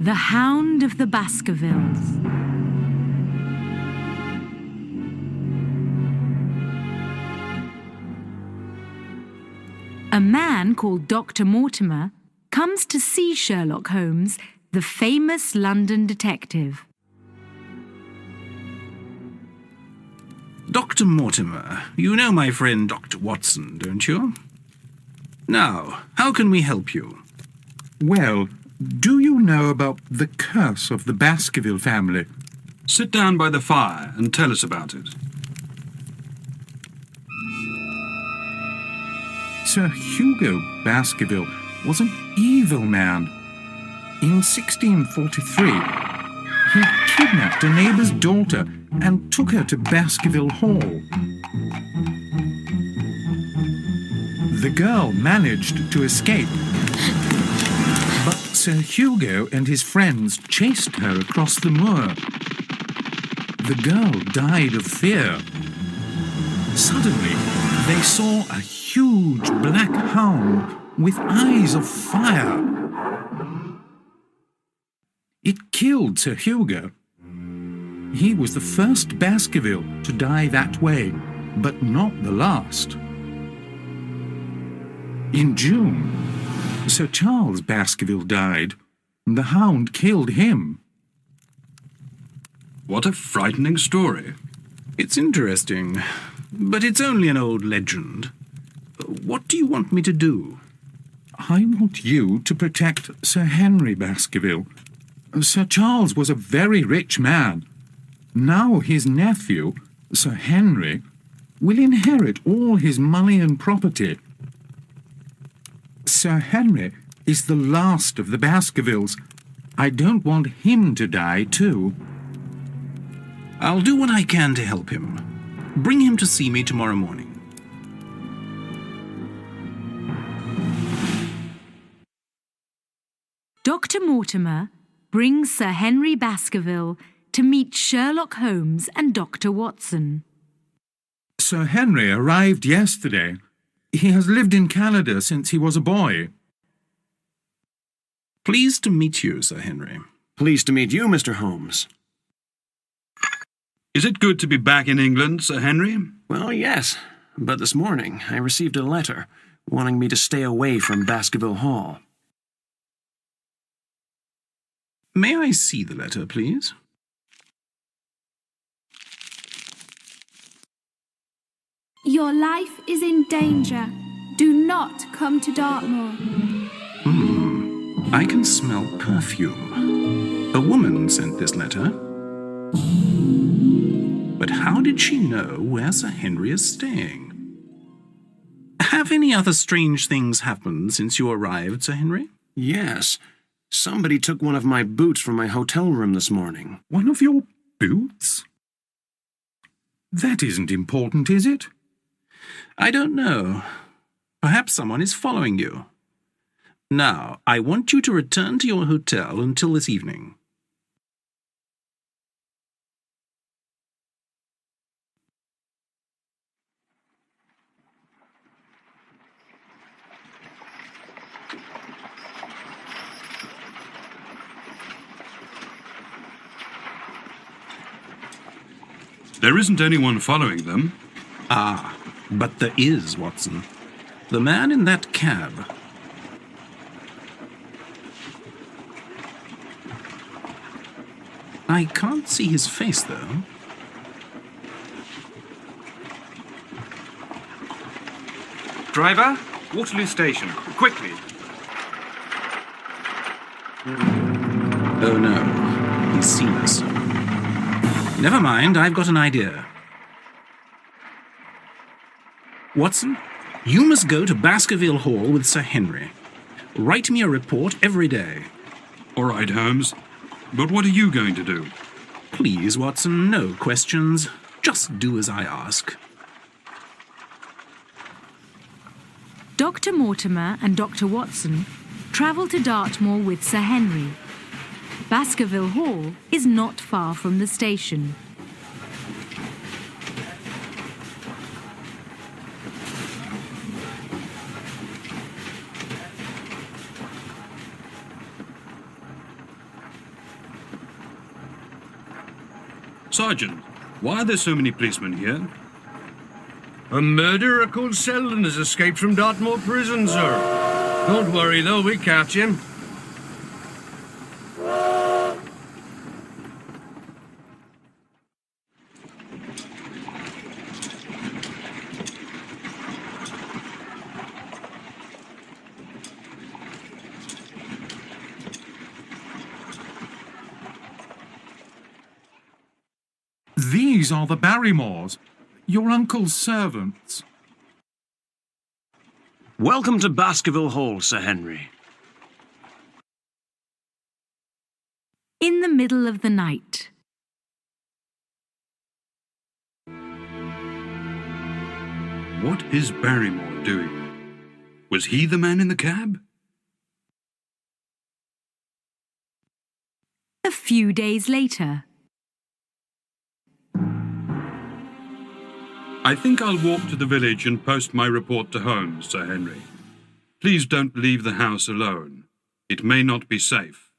The Hound of the Baskervilles. A man called Dr. Mortimer comes to see Sherlock Holmes, the famous London detective. Dr. Mortimer, you know my friend Dr. Watson, don't you? Now, how can we help you? Well, do you know about the curse of the Baskerville family? Sit down by the fire and tell us about it. Sir Hugo Baskerville was an evil man. In 1643, he kidnapped a neighbour's daughter and took her to Baskerville Hall. The girl managed to escape, but Sir Hugo and his friends chased her across the moor. The girl died of fear. Suddenly, they saw a huge black hound with eyes of fire. It killed Sir Hugo. He was the first Baskerville to die that way, but not the last. In June, Sir Charles Baskerville died. The hound killed him. What a frightening story. It's interesting, but it's only an old legend. What do you want me to do? I want you to protect Sir Henry Baskerville. Sir Charles was a very rich man. Now his nephew, Sir Henry, will inherit all his money and property. Sir Henry is the last of the Baskervilles. I don't want him to die too. I'll do what I can to help him. Bring him to see me tomorrow morning. Dr. Mortimer brings Sir Henry Baskerville to meet Sherlock Holmes and Dr. Watson. Sir Henry arrived yesterday. He has lived in Canada since he was a boy. Pleased to meet you, Sir Henry. Pleased to meet you, Mr. Holmes. Is it good to be back in England, Sir Henry? Well, yes, but this morning I received a letter wanting me to stay away from Baskerville Hall. May I see the letter, please? Your life is in danger. Do not come to Dartmoor. I can smell perfume. A woman sent this letter. But how did she know where Sir Henry is staying? Have any other strange things happened since you arrived, Sir Henry? Yes, somebody took one of my boots from my hotel room this morning. One of your boots? That isn't important, is it? I don't know. Perhaps someone is following you. Now, I want you to return to your hotel until this evening. There isn't anyone following them. Ah, but there is, Watson. The man in that cab. I can't see his face, though. Driver, Waterloo Station, quickly. Oh no, he's seen us. Never mind, I've got an idea. Watson, you must go to Baskerville Hall with Sir Henry. Write me a report every day. All right, Holmes. But what are you going to do? Please, Watson, no questions. Just do as I ask. Dr. Mortimer and Dr. Watson travel to Dartmoor with Sir Henry. Baskerville Hall is not far from the station. Sergeant, why are there so many policemen here? A murderer called Selden has escaped from Dartmoor prison, sir. Don't worry, though, we catch him. These are the Barrymores, your uncle's servants. Welcome to Baskerville Hall, Sir Henry. In the middle of the night. What is Barrymore doing? Was he the man in the cab? A few days later. I think I'll walk to the village and post my report to Holmes, Sir Henry. Please don't leave the house alone. It may not be safe.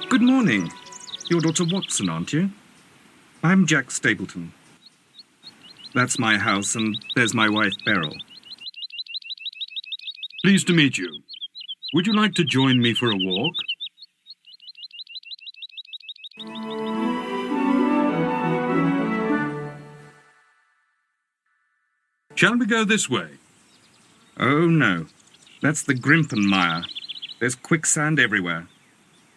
Good morning. You're Dr. Watson, aren't you? I'm Jack Stapleton. That's my house, and there's my wife, Beryl. Pleased to meet you. Would you like to join me for a walk? Shall we go this way? Oh, no. That's the Grimpenmire. There's quicksand everywhere.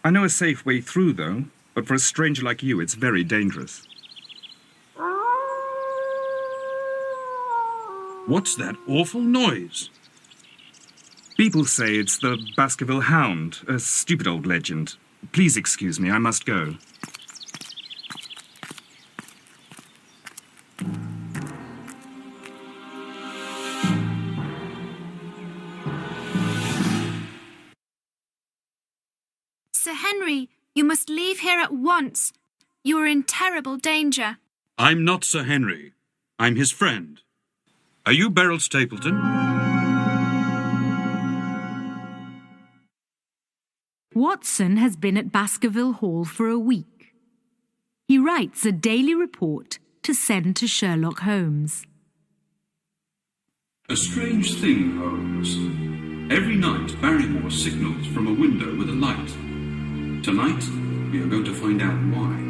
I know a safe way through, though, but for a stranger like you, it's very dangerous. What's that awful noise? People say it's the Baskerville Hound, a stupid old legend. Please excuse me, I must go. Sir Henry, you must leave here at once. You are in terrible danger. I'm not Sir Henry. I'm his friend. Are you Beryl Stapleton? Watson has been at Baskerville Hall for a week. He writes a daily report to send to Sherlock Holmes. A strange thing, Holmes. Every night, Barrymore signals from a window with a light. Tonight, we are going to find out why.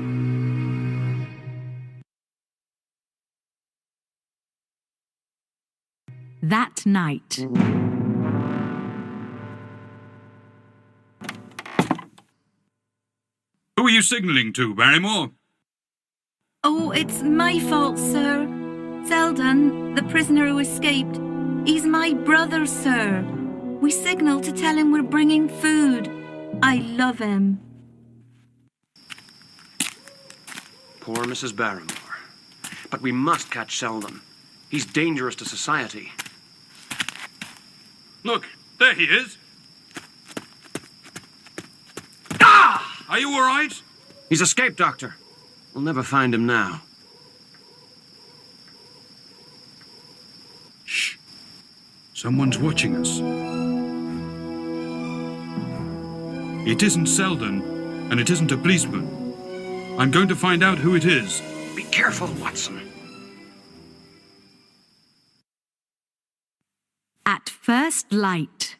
That night. Who are you signalling to, Barrymore? Oh, it's my fault, sir. Selden, the prisoner who escaped, he's my brother, sir. We signalled to tell him we're bringing food. I love him. Poor Mrs. Barrymore. But we must catch Selden. He's dangerous to society. Look, there he is. Ah! Are you all right? He's escaped, Doctor. We'll never find him now. Shh. Someone's watching us. It isn't Selden, and it isn't a policeman. I'm going to find out who it is. Be careful, Watson. At first light.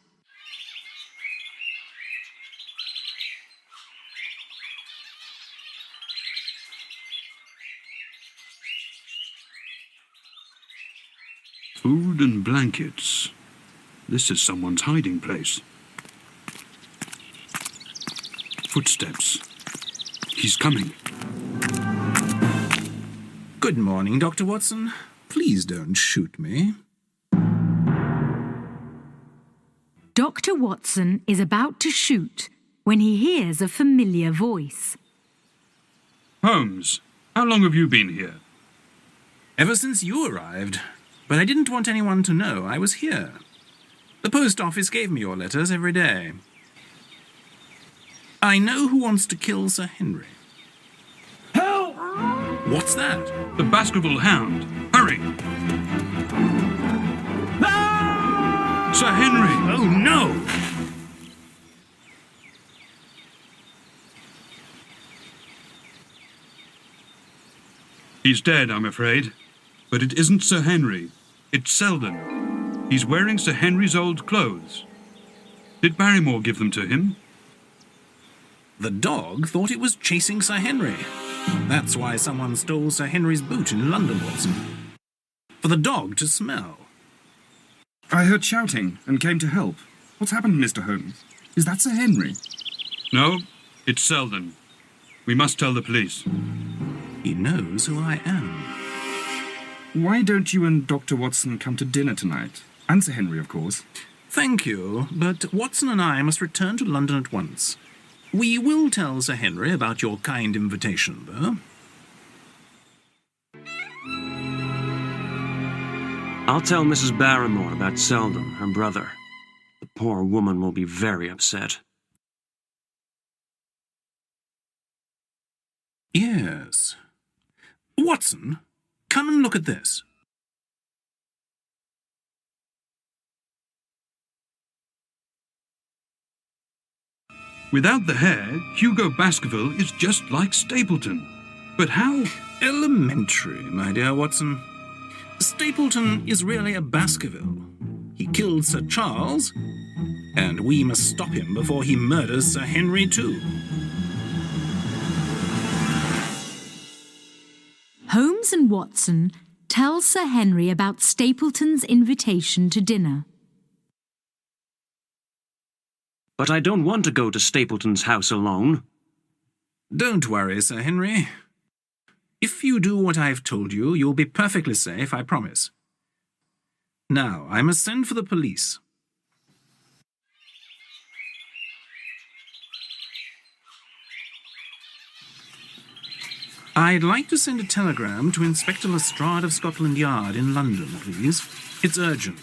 Food and blankets. This is someone's hiding place. Footsteps. He's coming. Good morning, Dr. Watson. Please don't shoot me. Dr. Watson is about to shoot when he hears a familiar voice. Holmes, how long have you been here? Ever since you arrived. But I didn't want anyone to know I was here. The post office gave me your letters every day. I know who wants to kill Sir Henry. Help! What's that? The Baskerville Hound. Hurry! Sir Henry! Oh, no! He's dead, I'm afraid. But it isn't Sir Henry. It's Selden. He's wearing Sir Henry's old clothes. Did Barrymore give them to him? The dog thought it was chasing Sir Henry. That's why someone stole Sir Henry's boot in London, Watson. For the dog to smell. I heard shouting and came to help. What's happened, Mr. Holmes? Is that Sir Henry? No, it's Selden. We must tell the police. He knows who I am. Why don't you and Dr. Watson come to dinner tonight? And Sir Henry, of course. Thank you, but Watson and I must return to London at once. We will tell Sir Henry about your kind invitation, though. I'll tell Mrs. Barrymore about Selden, her brother. The poor woman will be very upset. Yes. Watson, come and look at this. Without the hair, Hugo Baskerville is just like Stapleton. But how? Elementary, my dear Watson. Stapleton is really a Baskerville. He killed Sir Charles, and we must stop him before he murders Sir Henry too. Holmes and Watson tell Sir Henry about Stapleton's invitation to dinner. But I don't want to go to Stapleton's house alone. Don't worry, Sir Henry. If you do what I've told you, you'll be perfectly safe, I promise. Now, I must send for the police. I'd like to send a telegram to Inspector Lestrade of Scotland Yard in London, please. It's urgent.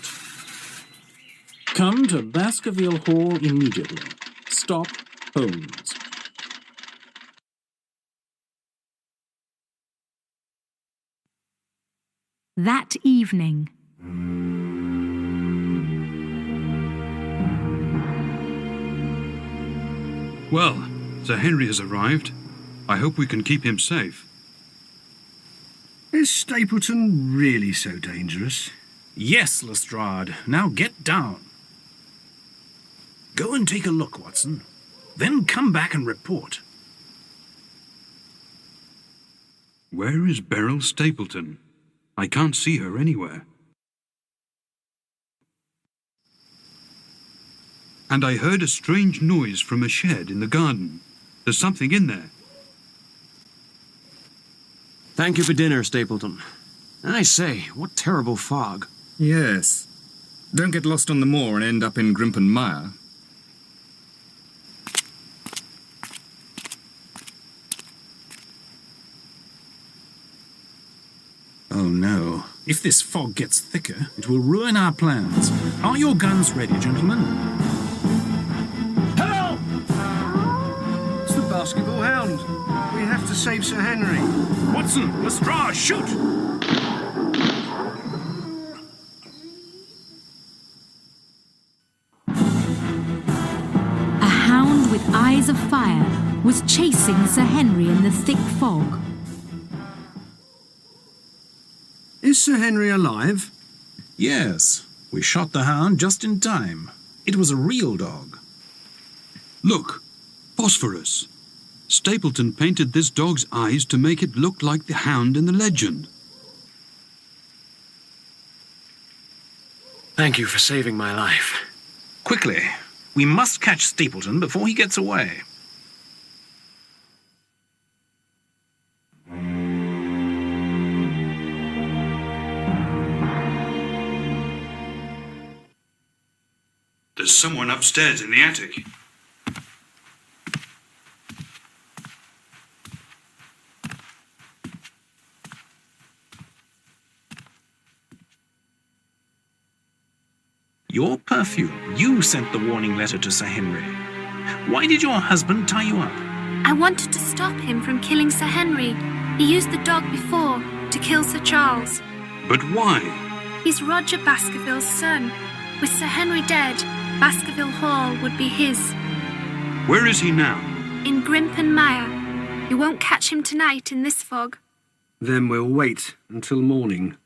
Come to Baskerville Hall immediately. Stop Holmes. That evening. Well, Sir Henry has arrived. I hope we can keep him safe. Is Stapleton really so dangerous? Yes, Lestrade. Now get down. Go and take a look, Watson. Then come back and report. Where is Beryl Stapleton? I can't see her anywhere. And I heard a strange noise from a shed in the garden. There's something in there. Thank you for dinner, Stapleton. I say, what terrible fog. Yes. Don't get lost on the moor and end up in Grimpen Mire. Oh no. If this fog gets thicker, it will ruin our plans. Are your guns ready, gentlemen? Help! It's the Baskerville Hound. We have to save Sir Henry. Watson, Lestrade, shoot! A hound with eyes of fire was chasing Sir Henry in the thick fog. Is Sir Henry alive? Yes. We shot the hound just in time. It was a real dog. Look, phosphorus. Stapleton painted this dog's eyes to make it look like the hound in the legend. Thank you for saving my life. Quickly. We must catch Stapleton before he gets away. There's someone upstairs in the attic. Your perfume. You sent the warning letter to Sir Henry. Why did your husband tie you up? I wanted to stop him from killing Sir Henry. He used the dog before to kill Sir Charles. But why? He's Roger Baskerville's son. With Sir Henry dead, Baskerville Hall would be his. Where is he now? In Grimpen Mire. You won't catch him tonight in this fog. Then we'll wait until morning.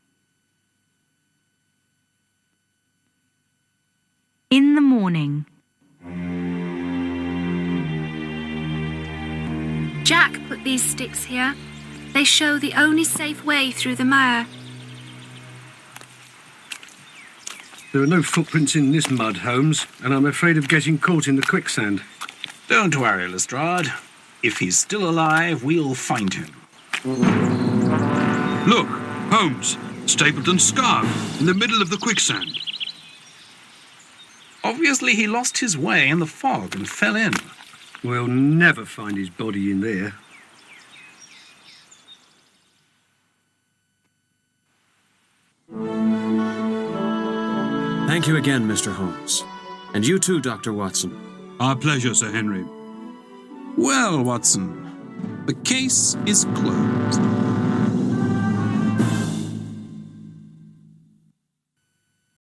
In the morning, Jack put these sticks here. They show the only safe way through the mire. There are no footprints in this mud, Holmes, and I'm afraid of getting caught in the quicksand. Don't worry, Lestrade. If he's still alive, we'll find him. Look, Holmes, Stapleton's scarf in the middle of the quicksand. Obviously, he lost his way in the fog and fell in. We'll never find his body in there. Thank you again, Mr. Holmes. And you too, Dr. Watson. Our pleasure, Sir Henry. Well, Watson, the case is closed.